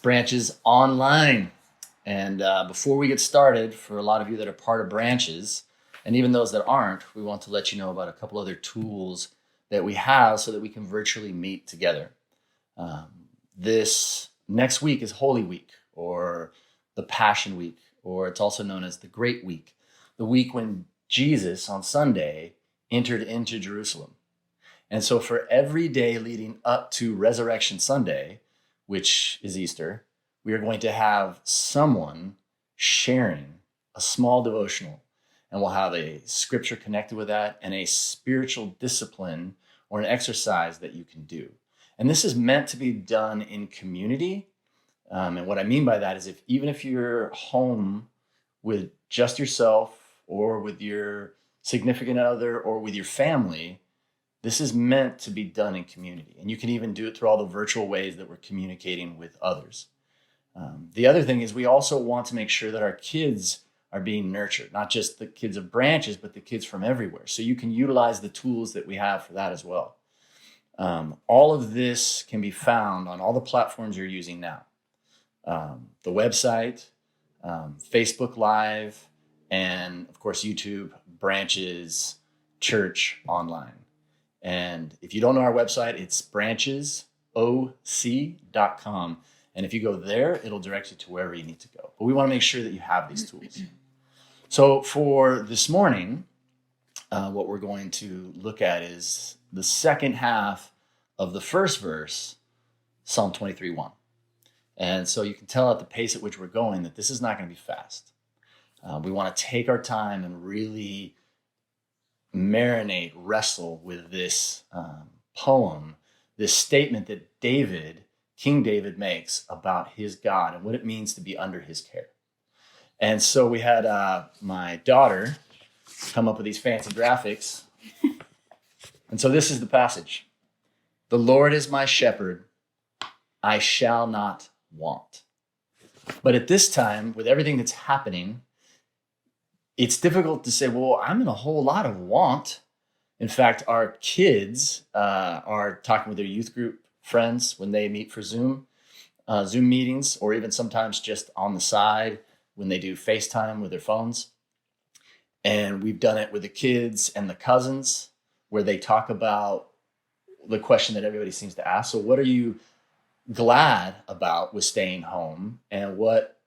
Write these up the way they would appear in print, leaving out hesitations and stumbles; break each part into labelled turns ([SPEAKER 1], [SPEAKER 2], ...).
[SPEAKER 1] Branches Online. And before we get started, for a lot of you that are part of Branches, and even those that aren't, we want to let you know about a couple other tools that we have so that we can virtually meet together. This next week is Holy Week, or the Passion Week, or it's also known as the Great Week, the week when Jesus on Sunday entered into Jerusalem. And so for every day leading up to Resurrection Sunday, which is Easter, we are going to have someone sharing a small devotional, and we'll have a scripture connected with that and a spiritual discipline or an exercise that you can do. And this is meant to be done in community. And what I mean by that is even if you're home with just yourself or with your significant other or with your family, this is meant to be done in community. And you can even do it through all the virtual ways that we're communicating with others. The other thing is we also want to make sure that our kids are being nurtured, not just the kids of Branches, but the kids from everywhere. So you can utilize the tools that we have for that as well. All of this can be found on all the platforms you're using now. The website, Facebook Live, and of course, YouTube, Branches, Church Online. And if you don't know our website, it's branchesoc.com. And if you go there, it'll direct you to wherever you need to go. But we want to make sure that you have these tools. So for this morning, what we're going to look at is the second half of the first verse, Psalm 23:1. And so you can tell at the pace at which we're going that this is not going to be fast. We want to take our time and really marinate, wrestle with this poem, this statement that King David makes about his God and what it means to be under his care. And so we had my daughter come up with these fancy graphics. And so this is the passage. The Lord is my shepherd, I shall not want. But at this time, with everything that's happening, it's difficult to say, well, I'm in a whole lot of want. In fact, our kids are talking with their youth group friends when they meet for Zoom meetings, or even sometimes just on the side when they do FaceTime with their phones. And we've done it with the kids and the cousins, where they talk about the question that everybody seems to ask. So what are you glad about with staying home, and what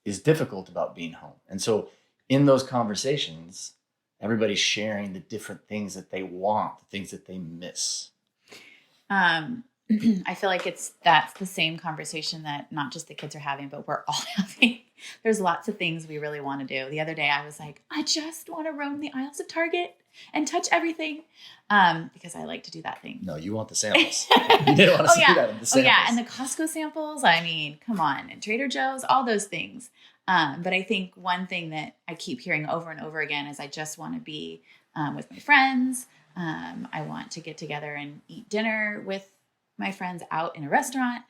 [SPEAKER 1] is difficult about being home? And so in those conversations, everybody's sharing the different things that they want, the things that they miss.
[SPEAKER 2] I feel like that's the same conversation that not just the kids are having, but we're all having. There's lots of things we really want to do. The other day I was like, I just want to roam the aisles of Target and touch everything. Because I like to do that thing.
[SPEAKER 1] No, you want the samples. You didn't want to see that in the samples.
[SPEAKER 2] Oh yeah, and the Costco samples. I mean, come on. And Trader Joe's, all those things. But I think one thing that I keep hearing over and over again is I just want to be with my friends. I want to get together and eat dinner with my friends out in a restaurant.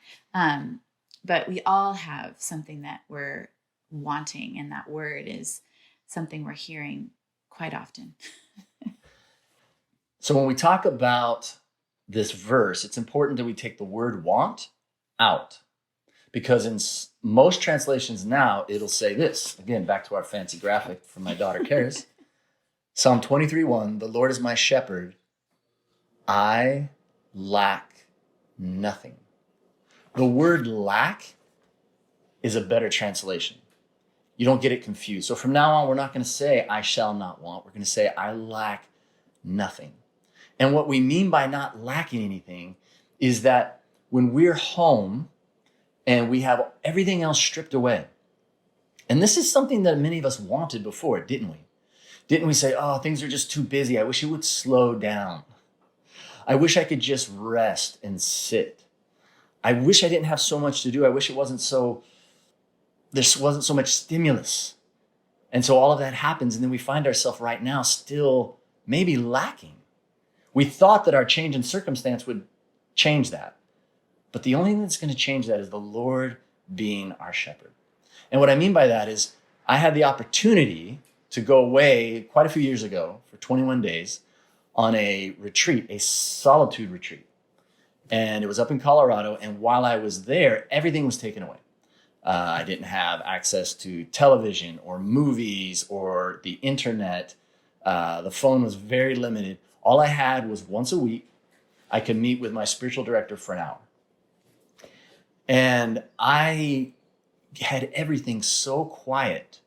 [SPEAKER 2] But we all have something that we're wanting, and that word is something we're hearing quite often.
[SPEAKER 1] So when we talk about this verse, it's important that we take the word want out. Because in most translations now, it'll say this. Again, back to our fancy graphic from my daughter, Karis. Psalm 23:1, the Lord is my shepherd, I lack nothing. The word lack is a better translation. You don't get it confused. So from now on, we're not going to say, I shall not want. We're going to say, I lack nothing. And what we mean by not lacking anything is that when we're home, and we have everything else stripped away. And this is something that many of us wanted before, didn't we? Didn't we say, oh, things are just too busy. I wish it would slow down. I wish I could just rest and sit. I wish I didn't have so much to do. I wish there wasn't so much stimulus. And so all of that happens, and then we find ourselves right now still maybe lacking. We thought that our change in circumstance would change that. But the only thing that's going to change that is the Lord being our shepherd. And what I mean by that is I had the opportunity to go away quite a few years ago for 21 days on a retreat, a solitude retreat. And it was up in Colorado. And while I was there, everything was taken away. I didn't have access to television or movies or the internet. The phone was very limited. All I had was once a week, I could meet with my spiritual director for an hour. And I had everything so quiet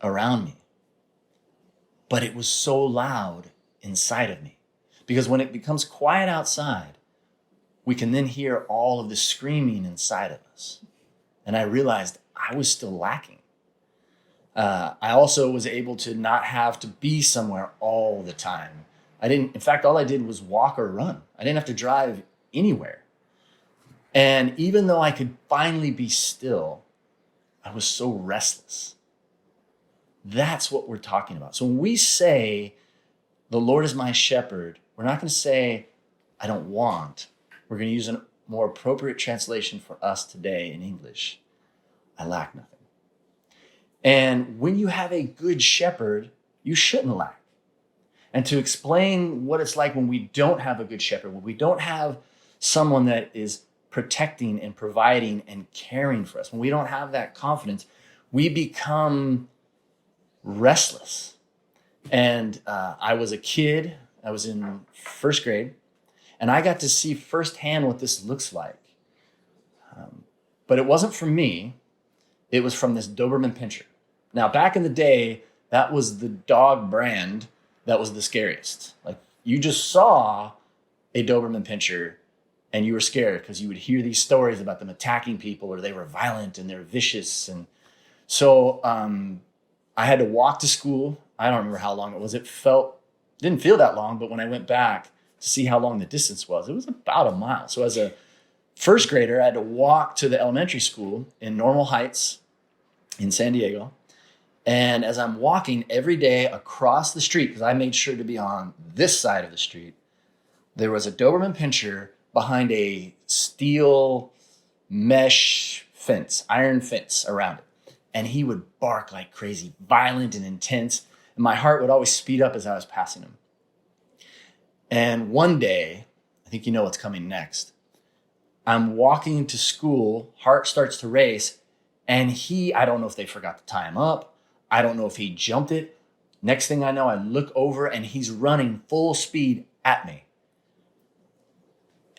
[SPEAKER 1] around me, but it was so loud inside of me. Because when it becomes quiet outside, we can then hear all of the screaming inside of us. And I realized I was still lacking. I also was able to not have to be somewhere all the time. In fact, all I did was walk or run. I didn't have to drive anywhere. And even though I could finally be still, I was so restless. That's what we're talking about. So when we say, the Lord is my shepherd, we're not going to say, I don't want. We're going to use a more appropriate translation for us today in English. I lack nothing. And when you have a good shepherd, you shouldn't lack. And to explain what it's like when we don't have a good shepherd, when we don't have someone that is protecting and providing and caring for us, when we don't have that confidence, we become restless. And I was a kid. I was in first grade. And I got to see firsthand what this looks like. But it wasn't from me. It was from this Doberman Pinscher. Now, back in the day, that was the dog brand that was the scariest. Like, you just saw a Doberman Pinscher and you were scared because you would hear these stories about them attacking people, or they were violent and they're vicious. And so I had to walk to school. I don't remember how long it was. Didn't feel that long, but when I went back to see how long the distance was, it was about a mile. So as a first grader, I had to walk to the elementary school in Normal Heights in San Diego. And as I'm walking every day across the street, because I made sure to be on this side of the street, there was a Doberman Pinscher behind a steel mesh fence, iron fence around it. And he would bark like crazy, violent and intense. And my heart would always speed up as I was passing him. And one day, I think you know what's coming next, I'm walking to school, heart starts to race, and I don't know if they forgot to tie him up. I don't know if he jumped it. Next thing I know, I look over and he's running full speed at me.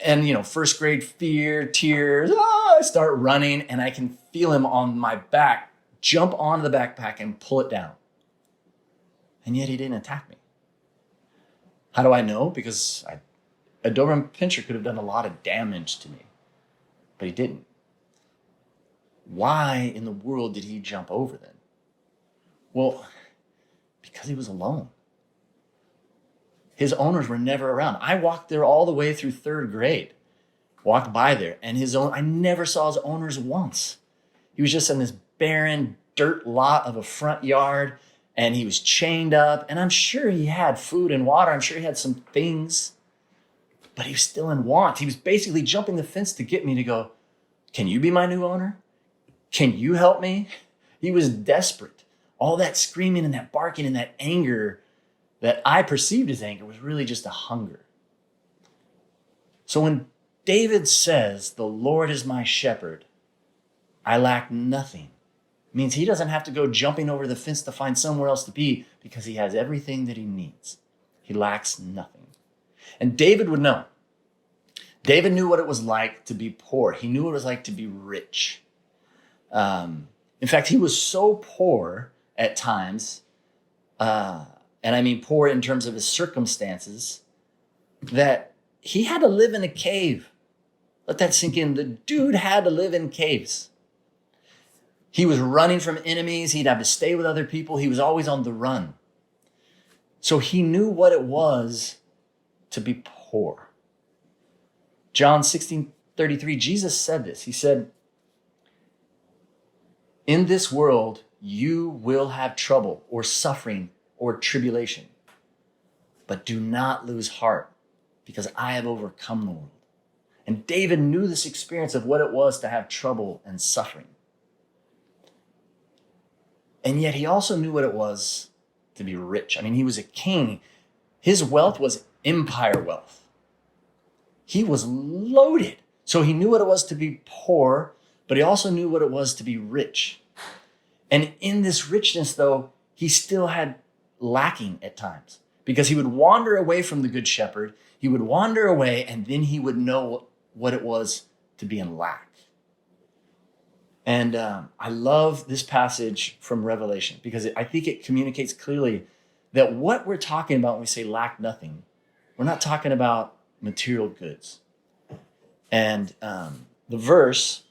[SPEAKER 1] And, first grade fear, tears, I start running and I can feel him on my back, jump onto the backpack and pull it down. And yet he didn't attack me. How do I know? Because a Doberman Pinscher could have done a lot of damage to me, but he didn't. Why in the world did he jump over then? Well, because he was alone. His owners were never around. I walked there all the way through third grade, walked by there, and I never saw his owners once. He was just in this barren dirt lot of a front yard, and he was chained up, and I'm sure he had food and water. I'm sure he had some things, but he was still in want. He was basically jumping the fence to get me to go, can you be my new owner? Can you help me? He was desperate. All that screaming and that barking and that anger that I perceived as anger was really just a hunger. So when David says, the Lord is my shepherd, I lack nothing, it means he doesn't have to go jumping over the fence to find somewhere else to be because he has everything that he needs. He lacks nothing. And David would know. David knew what it was like to be poor. He knew what it was like to be rich. In fact, he was so poor at times, and I mean poor in terms of his circumstances, that he had to live in a cave. Let that sink in. The dude had to live in caves. He was running from enemies. He'd have to stay with other people. He was always on the run. So he knew what it was to be poor. John 16:33, Jesus said this. He said, in this world, you will have trouble or suffering or tribulation. But do not lose heart, because I have overcome the world. And David knew this experience of what it was to have trouble and suffering. And yet he also knew what it was to be rich. I mean, he was a king. His wealth was empire wealth. He was loaded. So he knew what it was to be poor, but he also knew what it was to be rich. And in this richness, though, he still had lacking at times because he would wander away from the good shepherd. He would wander away, and then he would know what it was to be in lack. And I love this passage from Revelation because I think it communicates clearly that what we're talking about when we say lack nothing, we're not talking about material goods. And the verse,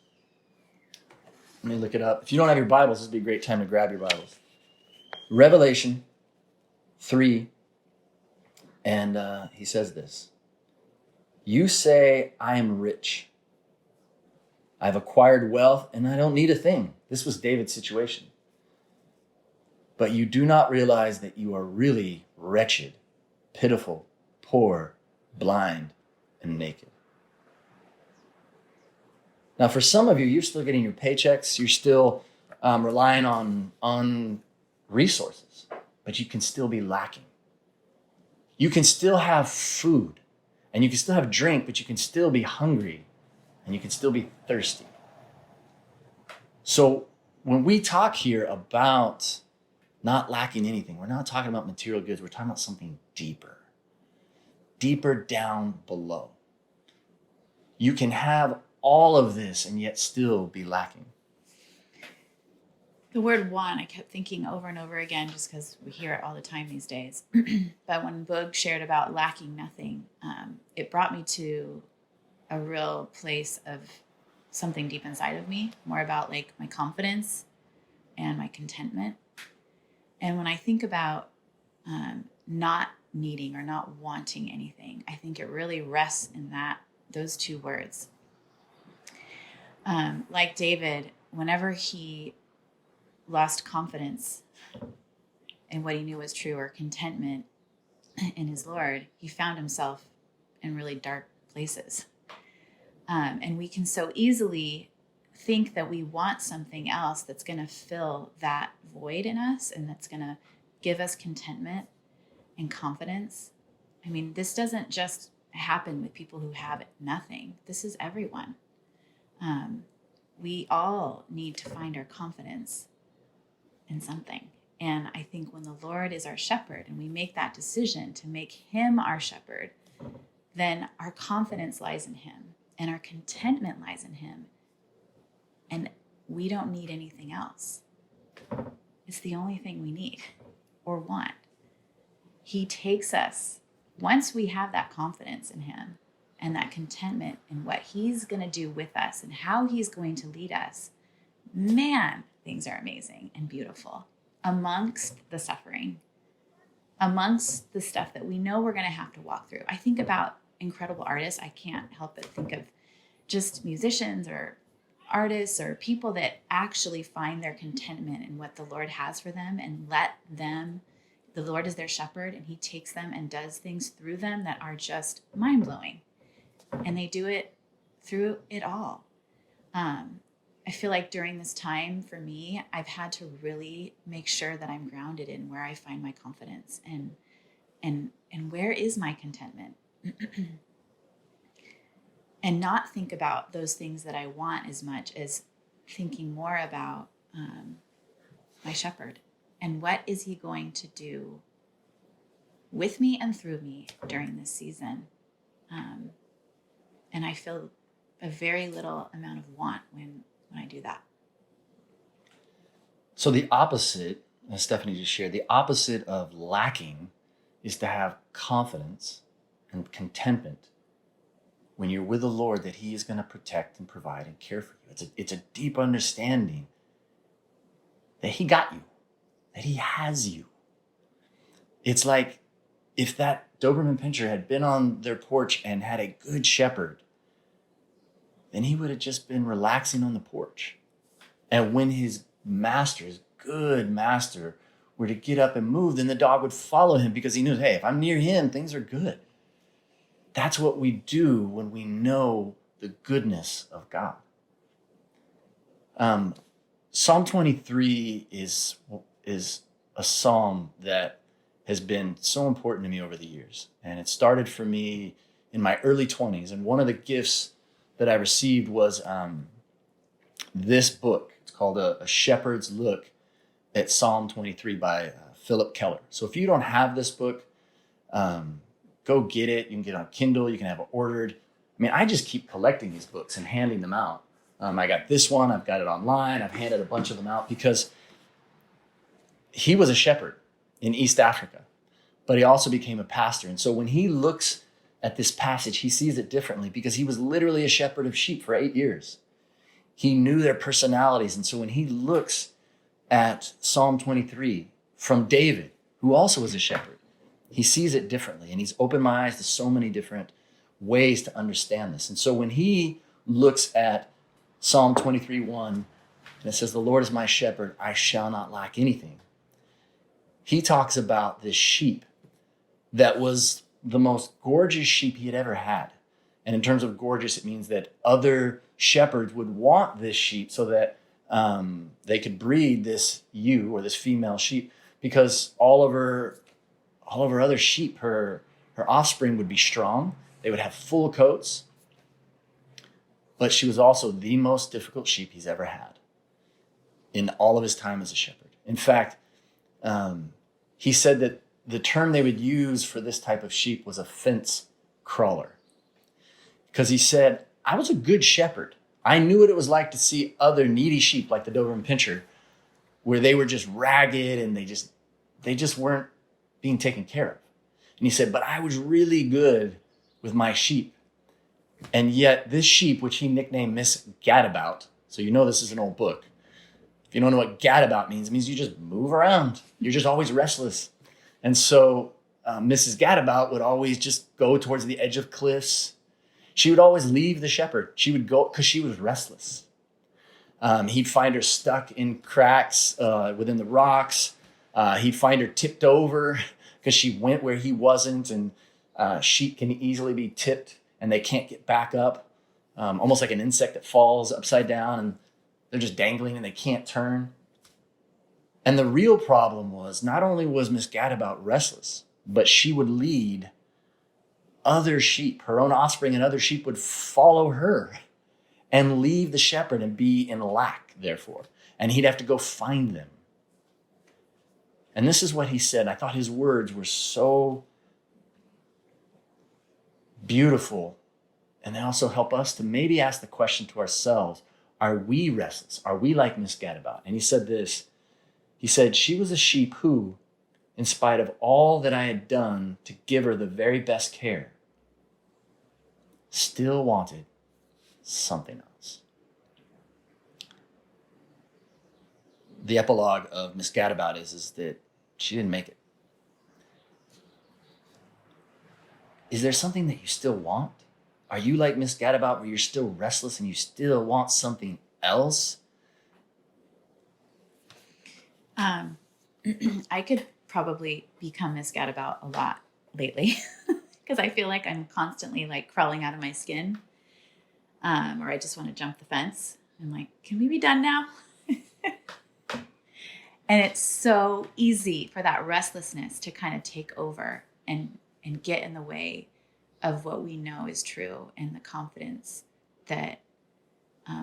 [SPEAKER 1] let me look it up. If you don't have your Bibles, this would be a great time to grab your Bibles. Revelation 3, and he says this. You say, I am rich. I've acquired wealth and I don't need a thing. This was David's situation. But you do not realize that you are really wretched, pitiful, poor, blind, and naked. Now, for some of you, you're still getting your paychecks. You're still relying on resources, but you can still be lacking. You can still have food and you can still have drink, but you can still be hungry and you can still be thirsty. So when we talk here about not lacking anything, we're not talking about material goods. We're talking about something deeper down below. You can have all of this and yet still be lacking.
[SPEAKER 2] The word want, I kept thinking over and over again just because we hear it all the time these days. But when Boog shared about lacking nothing, it brought me to a real place of something deep inside of me, more about like my confidence and my contentment. And when I think about not needing or not wanting anything, I think it really rests in those two words. Like David, whenever he lost confidence in what he knew was true or contentment in his Lord, he found himself in really dark places. And we can so easily think that we want something else that's going to fill that void in us and that's going to give us contentment and confidence. I mean, this doesn't just happen with people who have nothing. This is everyone. We all need to find our confidence in something. And I think when the Lord is our shepherd and we make that decision to make him our shepherd, then our confidence lies in him and our contentment lies in him. And we don't need anything else. It's the only thing we need or want. He takes us, once we have that confidence in him and that contentment in what he's going to do with us and how he's going to lead us, man, things are amazing and beautiful amongst the suffering, amongst the stuff that we know we're going to have to walk through. I think about incredible artists. I can't help but think of just musicians or artists or people that actually find their contentment in what the Lord has for them and the Lord is their shepherd and he takes them and does things through them that are just mind-blowing. And they do it through it all. I feel like during this time for me, I've had to really make sure that I'm grounded in where I find my confidence and where is my contentment. And not think about those things that I want as much as thinking more about my shepherd and what is he going to do with me and through me during this season. And I feel a very little amount of want when I do that.
[SPEAKER 1] So the opposite, as Stephanie just shared, the opposite of lacking is to have confidence and contentment when you're with the Lord that he is going to protect and provide and care for you. It's a deep understanding that he got you, that he has you. It's like if that Doberman Pinscher had been on their porch and had a good shepherd, then he would have just been relaxing on the porch. And when his good master, were to get up and move, then the dog would follow him because he knew, hey, if I'm near him, things are good. That's what we do when we know the goodness of God. Psalm 23 is a psalm that has been so important to me over the years. And it started for me in my early 20s. And one of the gifts that I received was this book. It's called A Shepherd's Look at Psalm 23 by Philip Keller. So if you don't have this book, go get it. You can get it on Kindle. You can have it ordered. I mean, I just keep collecting these books and handing them out. I got this one. I've got it online. I've handed a bunch of them out because he was a shepherd in East Africa, but he also became a pastor. And so when he looks at this passage, he sees it differently because he was literally a shepherd of sheep for 8 years. He knew their personalities. And so when he looks at Psalm 23 from David, who also was a shepherd, he sees it differently. And he's opened my eyes to so many different ways to understand this. And so when he looks at Psalm 23:1, and it says, the Lord is my shepherd, I shall not lack anything. He talks about this sheep that was the most gorgeous sheep he had ever had. And in terms of gorgeous, it means that other shepherds would want this sheep so that they could breed this ewe or this female sheep, because all of her other sheep, her offspring would be strong. They would have full coats. But she was also the most difficult sheep he's ever had in all of his time as a shepherd. In fact, he said that the term they would use for this type of sheep was a fence crawler. Because he said, I was a good shepherd. I knew what it was like to see other needy sheep like the Doberman Pinscher, where they were just ragged and they just weren't being taken care of. And he said, but I was really good with my sheep. And yet this sheep, which he nicknamed Miss Gadabout, so you know this is an old book. If you don't know what gadabout means, it means you just move around. You're just always restless. And so Mrs. Gadabout would always just go towards the edge of cliffs. She would always leave the shepherd. She would go because she was restless. He'd find her stuck in cracks within the rocks. He'd find her tipped over because she went where he wasn't. And sheep can easily be tipped and they can't get back up. Almost like an insect that falls upside down and they're just dangling and they can't turn. And the real problem was not only was Miss Gadabout restless, but she would lead other sheep, her own offspring and other sheep would follow her and leave the shepherd and be in lack, therefore. And he'd have to go find them. And this is what he said. I thought his words were so beautiful. And they also help us to maybe ask the question to ourselves, are we restless? Are we like Miss Gadabout? And he said this. He said, she was a sheep who, in spite of all that I had done to give her the very best care, still wanted something else. The epilogue of Miss Gadabout is that she didn't make it. Is there something that you still want? Are you like Miss Gadabout where you're still restless and you still want something else?
[SPEAKER 2] I could probably become Miss Gadabout a lot lately because I feel like I'm constantly like crawling out of my skin, or I just want to jump the fence. I'm like, can we be done now? And it's so easy for that restlessness to kind of take over and get in the way of what we know is true and the confidence that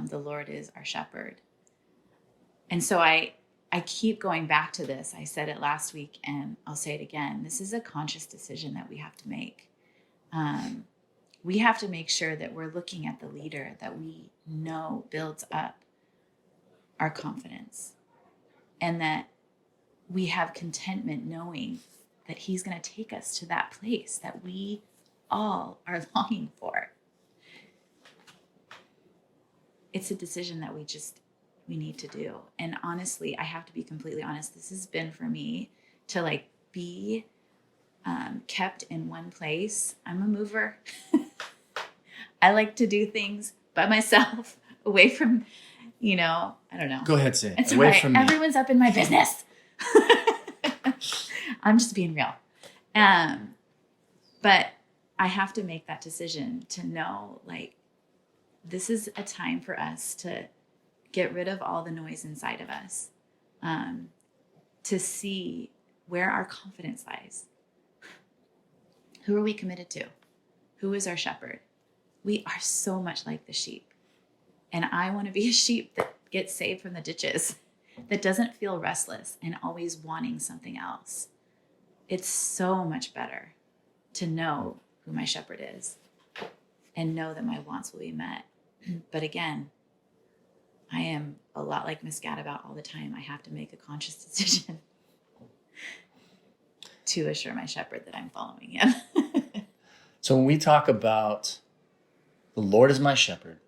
[SPEAKER 2] the Lord is our shepherd. And so I keep going back to this. I said it last week and I'll say it again. This is a conscious decision that we have to make. We have to make sure that we're looking at the leader that we know builds up our confidence and that we have contentment knowing that he's going to take us to that place that we all are longing for. It's a decision that we need to do. And honestly, I have to be completely honest. This has been for me to like be kept in one place. I'm a mover. I like to do things by myself, away from, I don't know.
[SPEAKER 1] Go ahead, say it.
[SPEAKER 2] It's
[SPEAKER 1] Away
[SPEAKER 2] right.
[SPEAKER 1] from me.
[SPEAKER 2] Everyone's up in my business. I'm just being real. But I have to make that decision to know, like, this is a time for us to get rid of all the noise inside of us, to see where our confidence lies. Who are we committed to? Who is our shepherd? We are so much like the sheep. And I want to be a sheep that gets saved from the ditches, that doesn't feel restless and always wanting something else. It's so much better to know who my shepherd is and know that my wants will be met. But again, I am a lot like Miss Gadabout all the time. I have to make a conscious decision to assure my shepherd that I'm following him.
[SPEAKER 1] So when we talk about the Lord is my shepherd,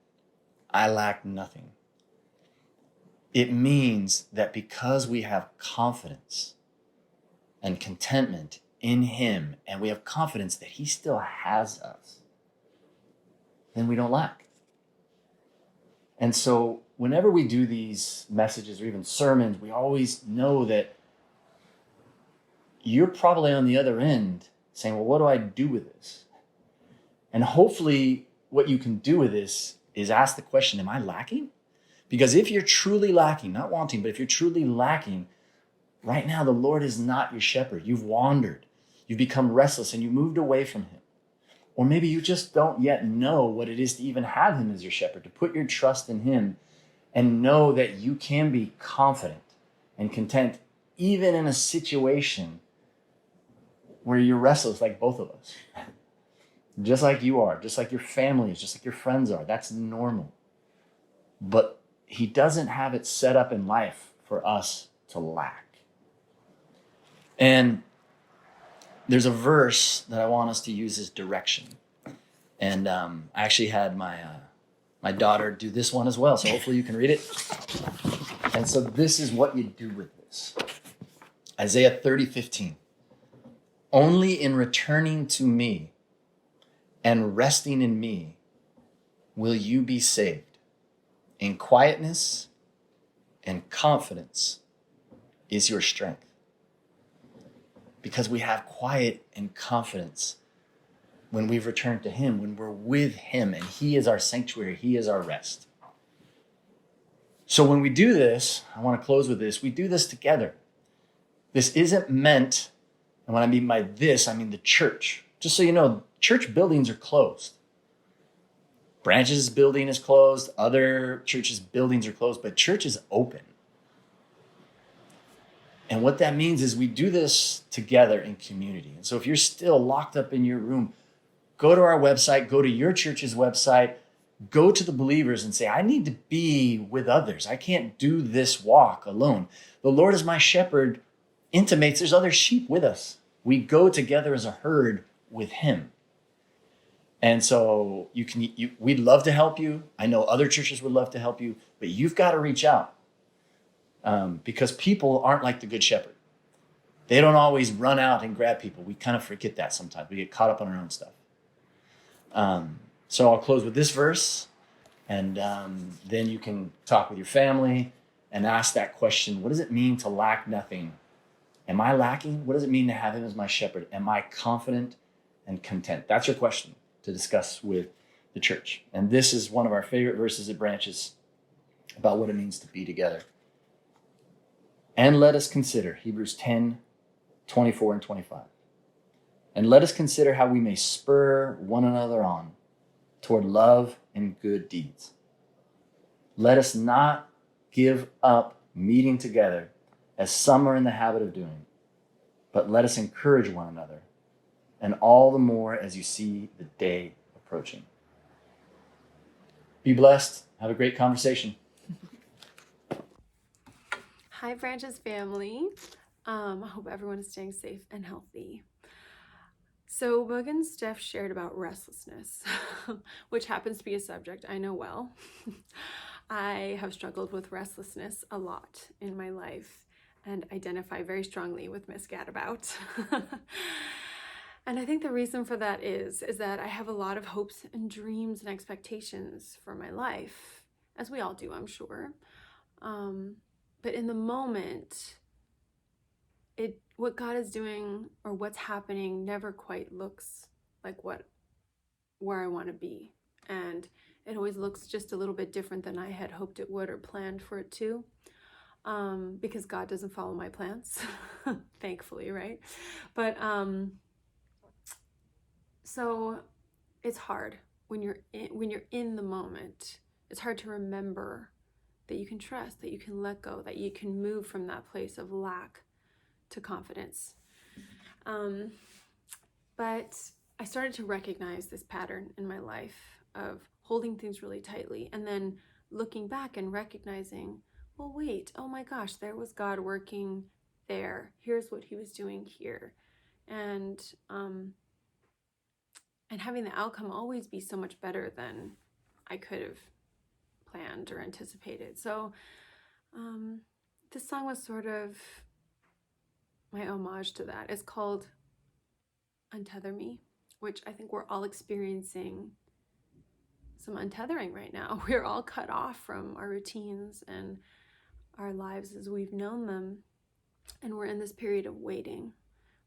[SPEAKER 1] I lack nothing, it means that because we have confidence and contentment in him, and we have confidence that he still has us, then we don't lack. And so whenever we do these messages or even sermons, we always know that you're probably on the other end saying, well, what do I do with this? And hopefully what you can do with this is ask the question, am I lacking? Because if you're truly lacking, not wanting, but if you're truly lacking, right now the Lord is not your shepherd. You've wandered, you've become restless, and you moved away from him. Or maybe you just don't yet know what it is to even have him as your shepherd, to put your trust in him and know that you can be confident and content even in a situation where you're restless, like both of us. Just like you are, just like your family is, just like your friends are. That's normal. But he doesn't have it set up in life for us to lack. And there's a verse that I want us to use as direction. And I actually had my daughter do this one as well. So hopefully you can read it. And so this is what you do with this. Isaiah 30:15. Only in returning to me and resting in me will you be saved. In quietness and confidence is your strength. Because we have quiet and confidence when we've returned to him, when we're with him, and he is our sanctuary, he is our rest. So when we do this, I want to close with this, we do this together. This isn't meant, and when I mean by this, I mean the church. Just so you know, church buildings are closed. Branches building is closed, other churches' buildings are closed, but church is open. And what that means is we do this together in community. And so if you're still locked up in your room, go to our website, go to your church's website, go to the believers and say, I need to be with others. I can't do this walk alone. The Lord is my shepherd intimates there's other sheep with us. We go together as a herd with him. And so we'd love to help you. I know other churches would love to help you, but you've got to reach out because people aren't like the good shepherd. They don't always run out and grab people. We kind of forget that sometimes. We get caught up on our own stuff. So I'll close with this verse, and then you can talk with your family and ask that question. What does it mean to lack nothing? Am I lacking? What does it mean to have him as my shepherd? Am I confident and content? That's your question to discuss with the church. And this is one of our favorite verses at Branches about what it means to be together. And let us consider Hebrews 10:24 and 25. And let us consider how we may spur one another on toward love and good deeds. Let us not give up meeting together as some are in the habit of doing, but let us encourage one another, and all the more as you see the day approaching. Be blessed. Have a great conversation.
[SPEAKER 3] Hi, Branches family. I hope everyone is staying safe and healthy. So Mug and Steph shared about restlessness, which happens to be a subject I know well. I have struggled with restlessness a lot in my life and identify very strongly with Miss Gadabout. And I think the reason for that is that I have a lot of hopes and dreams and expectations for my life, as we all do, I'm sure. But in the moment, what God is doing or what's happening never quite looks like where I want to be. And it always looks just a little bit different than I had hoped it would or planned for it to. Because God doesn't follow my plans, thankfully, right? But so it's hard when you're in the moment. It's hard to remember that you can trust, that you can let go, that you can move from that place of lack to confidence. But I started to recognize this pattern in my life of holding things really tightly and then looking back and recognizing, well, wait, oh my gosh, there was God working there. Here's what he was doing here. And having the outcome always be so much better than I could have planned or anticipated. So this song was sort of my homage to that. It's called Untether Me, which I think we're all experiencing some untethering right now. We're all cut off from our routines and our lives as we've known them. And we're in this period of waiting,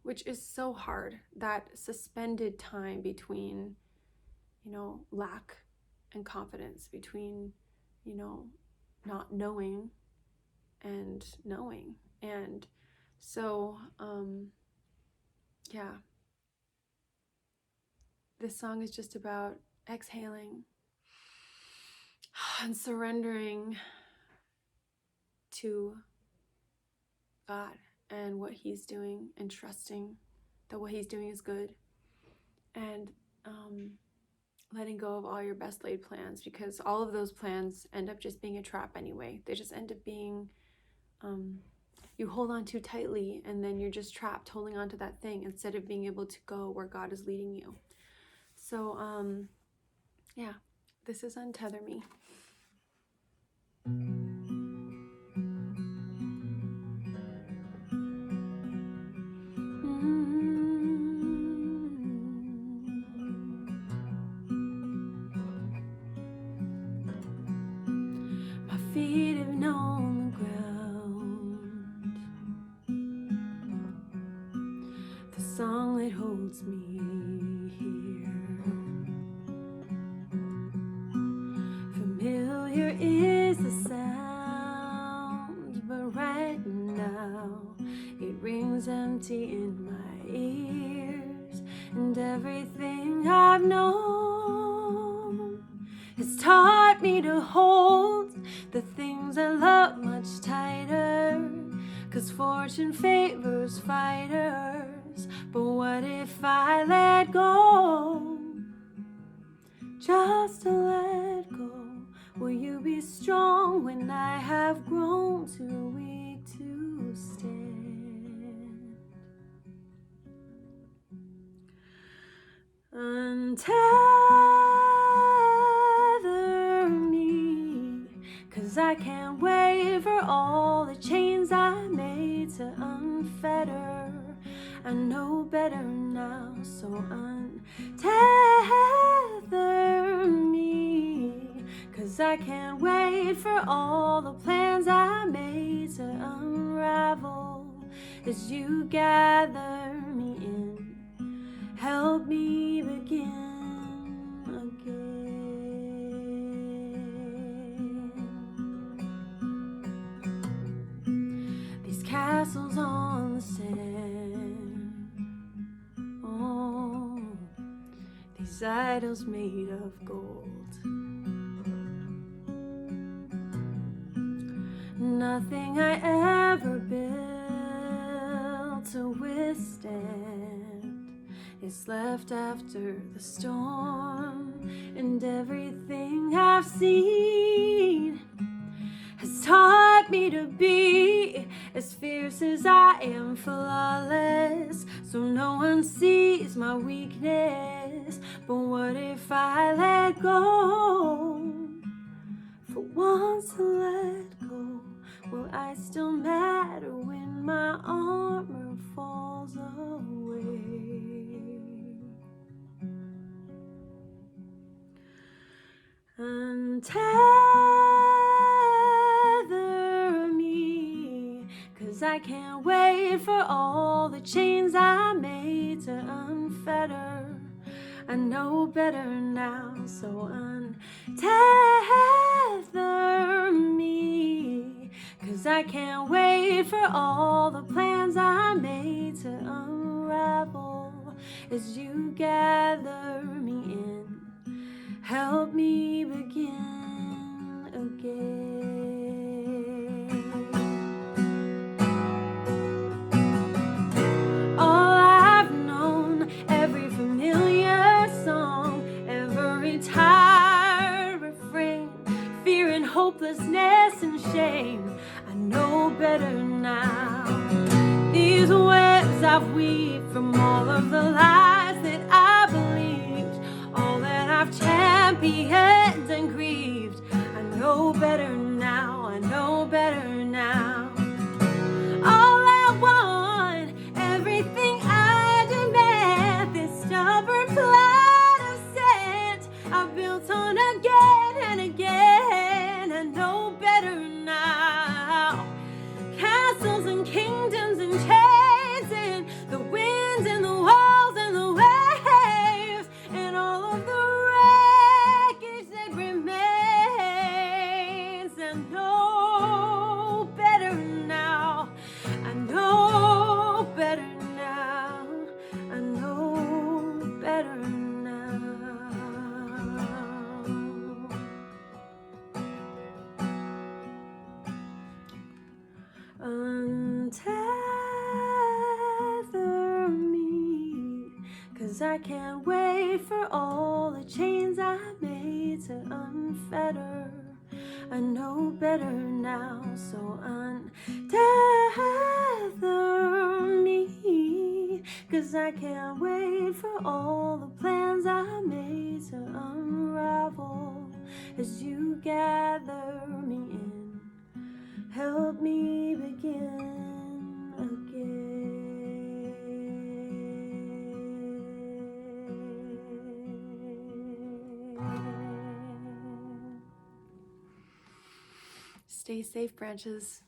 [SPEAKER 3] which is so hard. That suspended time between, lack and confidence, between, not knowing and knowing. And so, yeah, this song is just about exhaling and surrendering to God and what he's doing, and trusting that what he's doing is good, and letting go of all your best laid plans, because all of those plans end up just being a trap anyway. They just end up being, you hold on too tightly, and then you're just trapped holding on to that thing instead of being able to go where God is leading you. So, yeah, this is Untether Me. My feet have known the ground, the song that holds me here. Familiar is the sound, but right now it rings empty in my ears, and everything I've known has taught me to hold the things I love much tighter, 'cause fortune favors fighters. But what if I let go? Just to let go. Will you be strong when I have grown too weak to stand? Untether me, 'cause I can't wait for all the chains I made to unfetter. I know better now, so untether me, 'cause I can't wait for all the plans I made to unravel. As you gather me in, help me begin again. These castles on the sand, oh, these idols made of gold, nothing I ever built to withstand is left after the storm, and everything I've seen has taught me to be as fierce as I am flawless, so no one sees my weakness. But what if I let go? For once to let go, will I still matter when my armor falls away? Untether me, 'cause I can't wait for all the chains I made to unfetter. I know better now, so untether me, 'cause I can't wait for all the plans I made to unravel. As you gather me in, help me begin again. hopelessness and shame. I know better now. These webs I've weaved from all of the lies that I believed, all that I've championed and grieved. I know better now, I know better now. All I want, everything I demand, this stubborn plot of sand I built on again and again. I know better now. Castles and kingdoms and chains and the winds and the walls and the waves and all of the wreckage that remains. I know better now. I know better now. I know better now. Untether me, 'cause I can't wait for all the chains I made to unfetter. I know better now, so untether me, 'cause I can't wait for all the plans I made to unravel as you gather me in. Help me begin again. Stay safe, branches.